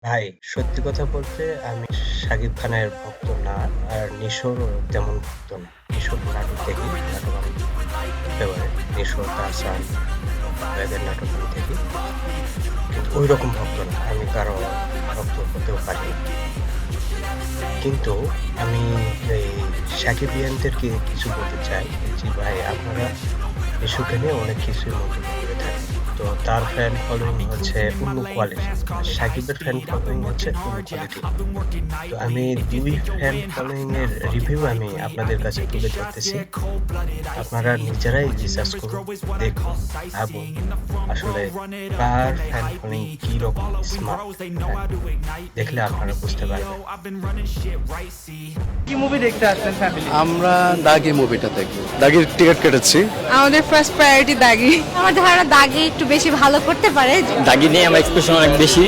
ভাই, সত্যি কথা বলতে আমি শাকিব খানের ভক্ত না। আর নিশোরও তেমন ভক্ত না। নিশোর নাটক দেখি, নাটক আমার ফেভারিট। নিশো, তাহসান এদের নাটক আমি দেখি। কিন্তু ঐরকম ভক্ত না। আমি কারো ভক্ত হতেও পারি না। কিন্তু আমি এই সাকিবিয়ানদেরকে কিছু বলতে চাই যে ভাই আপনারা নিশোকে নিয়ে অনেক কিছুই মন্তব্য করে থাকেন। তো তার ফ্যান ফলোইং হচ্ছে অন্য কোয়ালিটি। আর সাকিবের ফ্যান ফলোইং হচ্ছে অন্য কোয়ালিটি। তো আমি ২ ফ্যান ফলোইং এর রিভিউ আমি আপনাদের কাছে তুলে ধরতেছি। আপনারা নিজেরাই রিসার্চ করুন, দেখুন, ভাবুন আসলে কার ফ্যান ফলোইং কিরকম স্মার্ট, দেখলে আপনারা বুঝতে পারবেন। কি মুভি দেখতে আসছেন ফ্যামিলি? আমরা দাগি মুভিটা দেখবো। দাগির টিকিট কেটেছি। আমাদের ফার্স্ট প্রায়োরিটি দাগি। আমার ধারণা দাগি একটু বেশি ভালো করতে পারে। দাগি নিয়ে আমার এক্সপ্রেশন অনেক বেশি।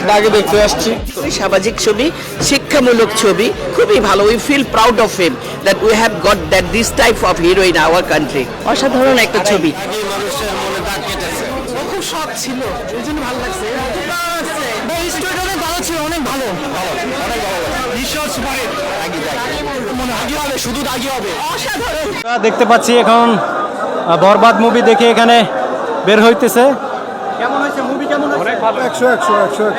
দাগি দেখতে আসছি। সামাজিক ছবি, শিক্ষামূলক ছবি, খুবই ভালো। We feel proud of him that we have got that this type of hero in our country. অসাধারণ একটা ছবি। খুব শখ ছিল, এই জন্য ভালো লাগছে। স্টোরিটা অনেক ভালো ছিল, অনেক ভালো। শুধু দাগি হবে। দেখতে পাচ্ছি এখন বরবাদ মুভি দেখে এখানে বের হইতেছে। কেমন হয়েছে মুভি? কেমন হয়েছে? অনেক ভালো। 100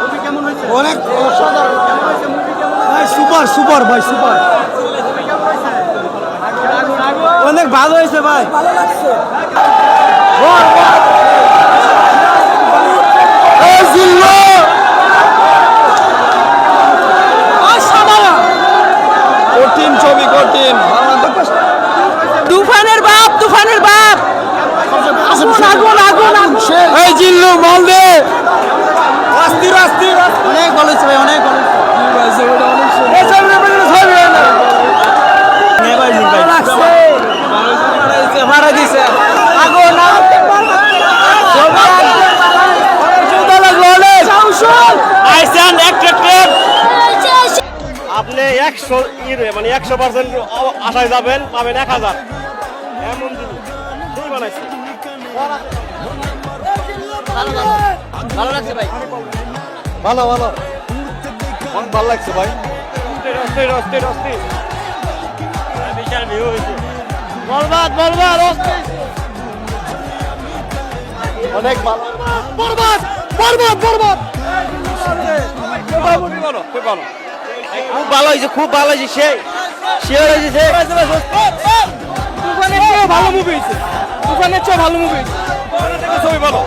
মুভি কেমন হয়েছে? অনেক অসাধারণ। কেমন হয়েছে মুভি? কেমন হয়েছে? ভাই সুপার ভাই সুপার। মুভি কেমন হয়েছে? অনেক ভালো হয়েছে ভাই। ভালো লাগছে। কঠিন ছবি, কঠিন। তুফানের বাপ, তুফানের বাপ। এই জিল্লু বল দে। অস্থির। অনেক ভালো হয়েছে ভাই, অনেক ভালো মারা দিছে। আপনি 100% আশায় যাবেন, পাবেন 1000। এমন জিনিস ঠিক বানাইছে। ভালো লাগছে ভাই। ভালো অনেক ভালো লাগছে ভাই। অস্থির। বিশাল ভিউ হয়েছে। বরবাদ অস্থির। অনেক ভালো। বরবাদ। খুব ভালো হয়েছে, খুব ভালো হয়েছে। সে হয়েছে। তুফানের চেয়েও ভালো মুভি হয়েছে। ছবি ভালো।